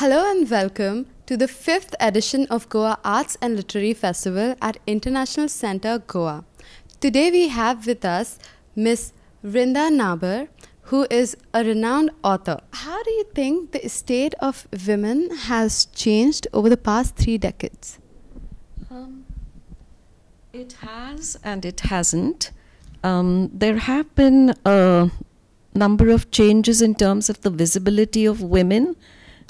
Hello and welcome to the fifth edition of Goa Arts and Literary Festival at International Centre, Goa. Today we have with us Miss Vrinda Nabar, who is a renowned author. How do you think the state of women has changed over the past 3 decades? It has and it hasn't. There have been a number of changes in terms of the visibility of women.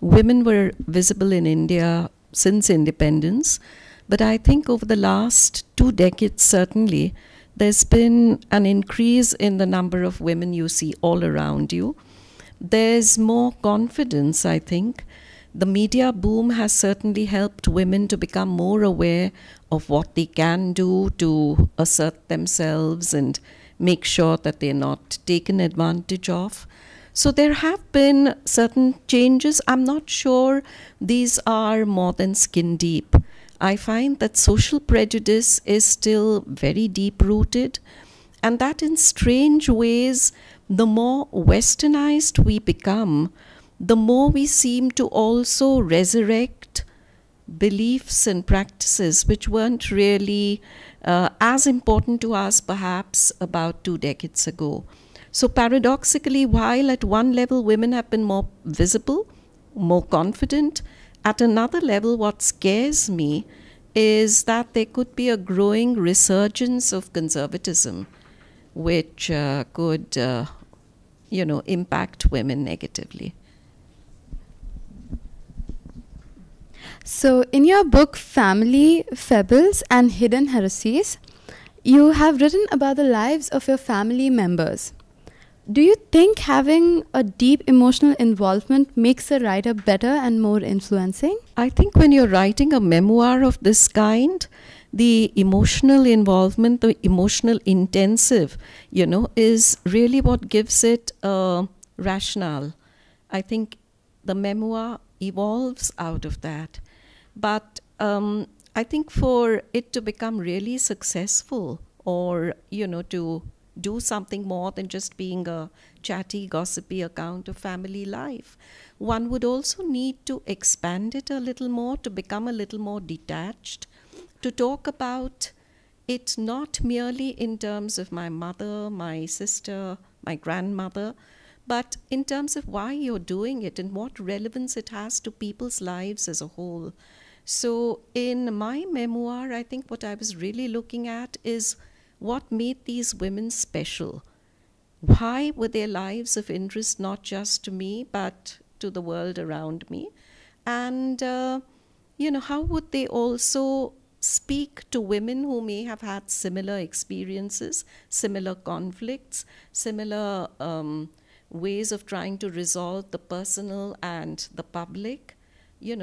Women were visible in India since independence, but I think over the last 2 decades, certainly, there's been an increase in the number of women you see all around you. There's more confidence, I think. The media boom has certainly helped women to become more aware of what they can do to assert themselves and make sure that they're not taken advantage of. So there have been certain changes. I'm not sure these are more than skin deep. I find that social prejudice is still very deep rooted, and that in strange ways, the more westernized we become, the more we seem to also resurrect beliefs and practices which weren't really as important to us perhaps about 2 decades ago. So paradoxically, while at one level women have been more visible, more confident, at another level what scares me is that there could be a growing resurgence of conservatism which could impact women negatively. So, in your book Family, Fables and Hidden Heresies, you have written about the lives of your family members. Do you think having a deep emotional involvement makes a writer better and more influencing? I think when you're writing a memoir of this kind, the emotional involvement, the emotional intensive, is really what gives it a rationale. I think the memoir evolves out of that. But I think for it to become really successful or, to do something more than just being a chatty, gossipy account of family life, one would also need to expand it a little more, to become a little more detached, to talk about it not merely in terms of my mother, my sister, my grandmother, but in terms of why you're doing it and what relevance it has to people's lives as a whole. So in my memoir, I think what I was really looking at is what made these women special. Why were their lives of interest not just to me, but to the world around me? And, how would they also speak to women who may have had similar experiences, similar conflicts, similar ways of trying to resolve the personal and the public?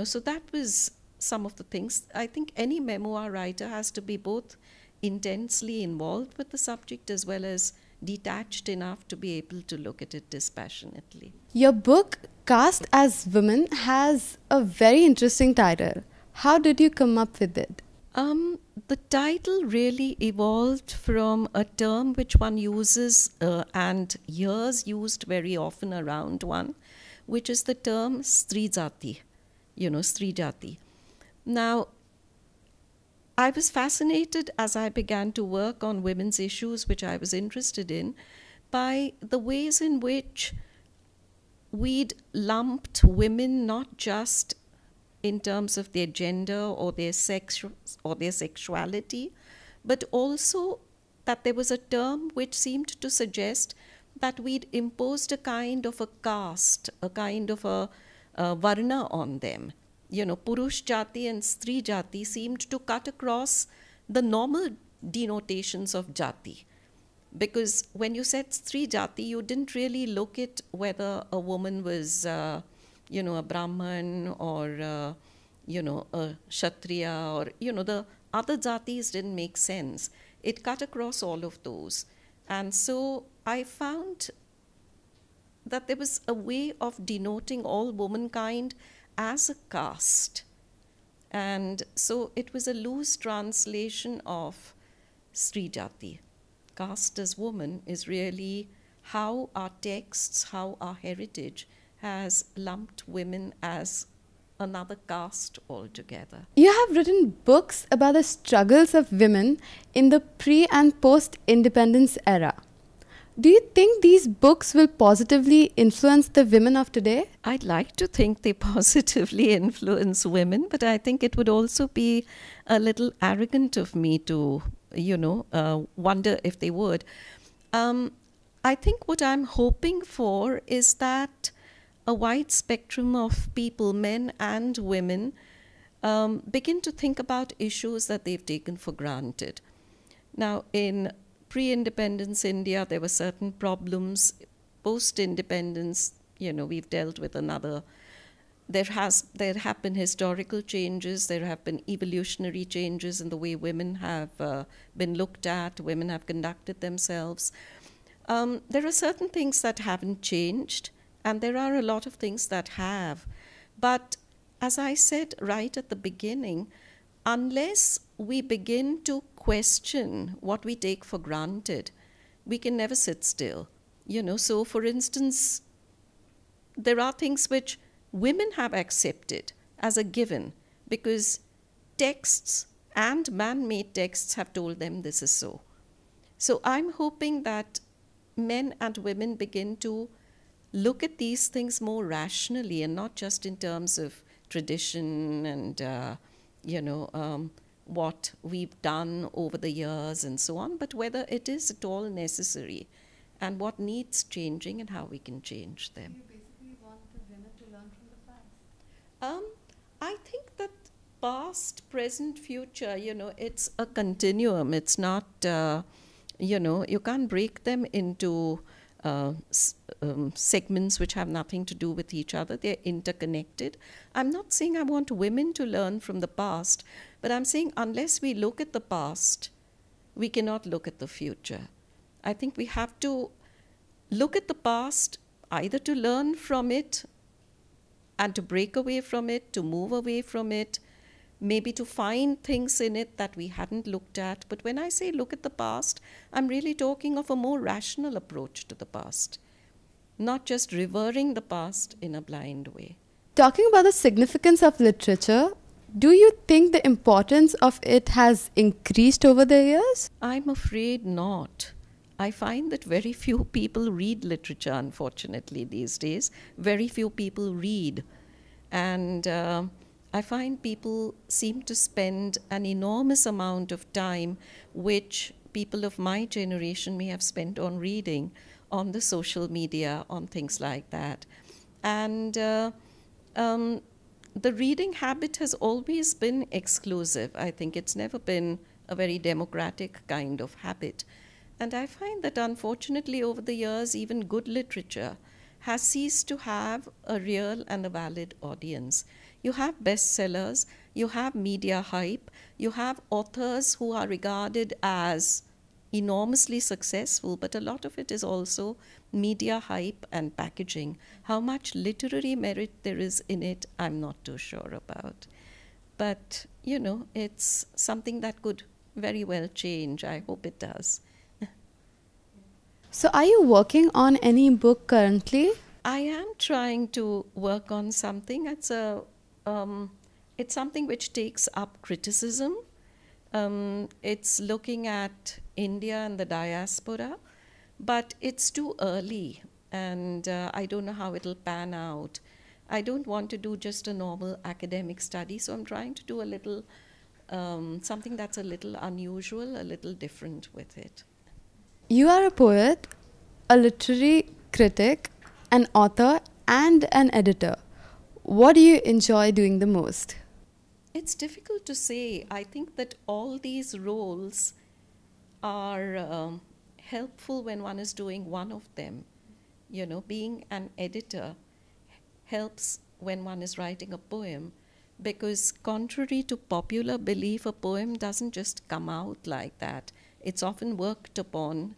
So that was some of the things. I think any memoir writer has to be both intensely involved with the subject as well as detached enough to be able to look at it dispassionately. Your book, Cast as Women, has a very interesting title. How did you come up with it? The title really evolved from a term which one uses and hears used very often around one, which is the term Strijati, Strijati. Now, I was fascinated as I began to work on women's issues, which I was interested in, by the ways in which we'd lumped women not just in terms of their gender or their sex or their sexuality, but also that there was a term which seemed to suggest that we'd imposed a kind of a caste, a kind of a varna on them. Purush jati and Stri jati seemed to cut across the normal denotations of jati. Because when you said Stri jati, you didn't really look at whether a woman was, a Brahman or, a Kshatriya or, the other jatis didn't make sense. It cut across all of those. And so I found that there was a way of denoting all womankind as a caste. And so it was a loose translation of Sri Jati. Caste as woman is really how our texts, how our heritage has lumped women as another caste altogether. You have written books about the struggles of women in the pre and post independence era. Do you think these books will positively influence the women of today? I'd like to think they positively influence women, but I think it would also be a little arrogant of me to, wonder if they would. I think what I'm hoping for is that a wide spectrum of people, men and women, begin to think about issues that they've taken for granted. Now, in pre-independence India, there were certain problems. Post-independence, we've dealt with another. There have been historical changes. There have been evolutionary changes in the way women have been looked at. Women have conducted themselves. There are certain things that haven't changed, and there are a lot of things that have. But as I said right at the beginning, unless we begin to question what we take for granted, we can never sit still. So for instance, there are things which women have accepted as a given because texts and man-made texts have told them this is so. So I'm hoping that men and women begin to look at these things more rationally and not just in terms of tradition and what we've done over the years and so on, but whether it is at all necessary and what needs changing and how we can change them. You basically want the women to learn from the past? I think that past, present, future, it's a continuum. It's not, you can't break them into segments which have nothing to do with each other. They're interconnected. I'm not saying I want women to learn from the past, but I'm saying unless we look at the past, we cannot look at the future. I think we have to look at the past either to learn from it and to break away from it, to move away from it, maybe to find things in it that we hadn't looked at. But when I say look at the past, I'm really talking of a more rational approach to the past, not just revering the past in a blind way. Talking about the significance of literature, do you think the importance of it has increased over the years? I'm afraid not. I find that very few people read literature, unfortunately, these days. Very few people read. And I find people seem to spend an enormous amount of time, which people of my generation may have spent on reading, on the social media, on things like that. And the reading habit has always been exclusive. I think it's never been a very democratic kind of habit. And I find that unfortunately over the years, even good literature has ceased to have a real and a valid audience. You have bestsellers, you have media hype, you have authors who are regarded as enormously successful, but a lot of it is also media hype and packaging. How much literary merit there is in it, I'm not too sure about. But, it's something that could very well change. I hope it does. So, are you working on any book currently? I am trying to work on something. It's something which takes up criticism. It's looking at India and the diaspora, but it's too early, and I don't know how it'll pan out. I don't want to do just a normal academic study, so I'm trying to do a little something that's a little unusual, a little different with it. You are a poet, a literary critic, an author, and an editor. What do you enjoy doing the most? It's difficult to say. I think that all these roles are helpful when one is doing one of them. Being an editor helps when one is writing a poem, because contrary to popular belief, a poem doesn't just come out like that. It's often worked upon,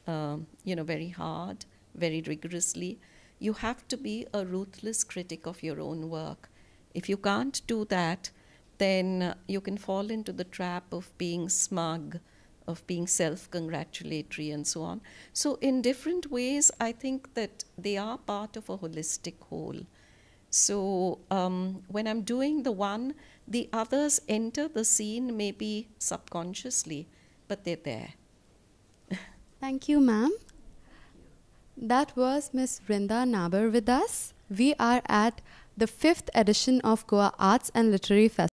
very hard, very rigorously. You have to be a ruthless critic of your own work. If you can't do that, then you can fall into the trap of being smug, of being self-congratulatory and so on. So in different ways, I think that they are part of a holistic whole. So when I'm doing the one, the others enter the scene maybe subconsciously, but they're there. Thank you, ma'am. That was Miss Vrinda Nabar with us. We are at the 5th edition of Goa Arts and Literary Festival.